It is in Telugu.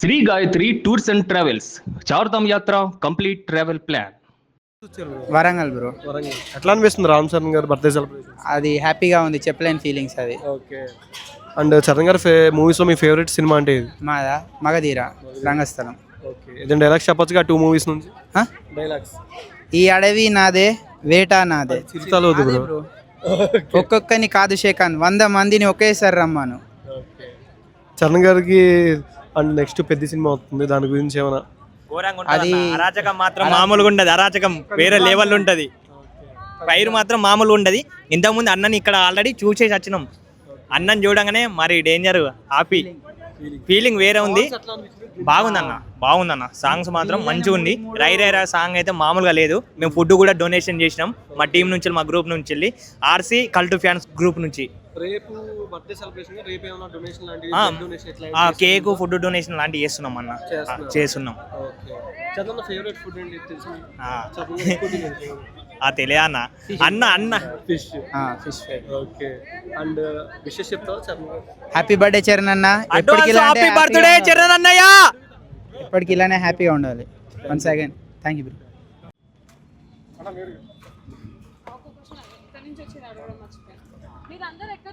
Shri Gayatri tours and travels Chardham Yatra complete travel plan. Warangal bro. Warangal ఎట్లా అనిపిస్తుంది రామ్ చరణ్ గారు బర్త్డే సెలబ్రేషన్? అది హ్యాపీగా ఉంది, చెప్పలేని ఫీలింగ్స్ అది. ఓకే. అండ్ చరణ్ గారి మూవీస్లో మీ ఫేవరెట్ సినిమా అంటే ఇది? మాదా మగధీర, రంగస్థలం. ఓకే. ఏదైనా డైలాగ్స్ చెప్పొచ్చుగా 2 మూవీస్ నుంచి? డైలాగ్స్ ఈ అడవి నాదే, వేట నాదే. చిరుతలో వద్దు బ్రో. బ్రో ఒక్కొక్కని కాదు శేఖాన్, 100 మందిని ఒకేసారి రమ్మాను. ఓకే. చరణ్ గారికి అండ్ నెక్స్ట్ పెద్ద సినిమా వస్తుంది, దాని గురించి ఏమైనా? అది అరాచకం మాత్రం మామూలుగా ఉండదు, అరాచకం వేరే లెవెల్ ఉంటది. ఫైర్ మాత్రం మామూలుగా ఉండదు. ఇంతకుముందు అన్నని ఇక్కడ ఆల్రెడీ చూసేసి వచ్చినాం. అన్నని చూడంగానే మరి డేంజర్ హ్యాపీ ఫీలింగ్ వేరే ఉంది. బాగుందన్న సాంగ్స్ మాత్రం మంచిగా ఉంది. రై రైరా సాంగ్ అయితే మామూలుగా లేదు. మేము ఫుడ్ కూడా డొనేషన్ చేసినాం మా టీం నుంచి, మా గ్రూప్ నుంచి వెళ్ళి, ఆర్సీ కల్టు ఫ్యాన్స్ గ్రూప్ నుంచి. రేపు బర్త్డే సెలబ్రేషన్ రేపు ఏమైనా డొనేషన్ లాంటివి కేక్ ఫుడ్ డొనేషన్ లాంటివి చేస్తున్నాం అన్న, చేస్తున్నాం. చరణ్ ఫేవరెట్ ఫుడ్ ఏంటి తెలుసు? తెలియదు అన్న అన్న fish. Fish. Okay. And wishes చెప్తావా చరణ్? హ్యాపీ బర్త్డే చరణ్ అన్న. హ్యాపీ బర్త్డే చరణ్ అన్నయ్య. ఎప్పటికి ఇలానే హ్యాపీగా ఉండాలి. Once again thank you bro. మీరందరూ ఎక్కడ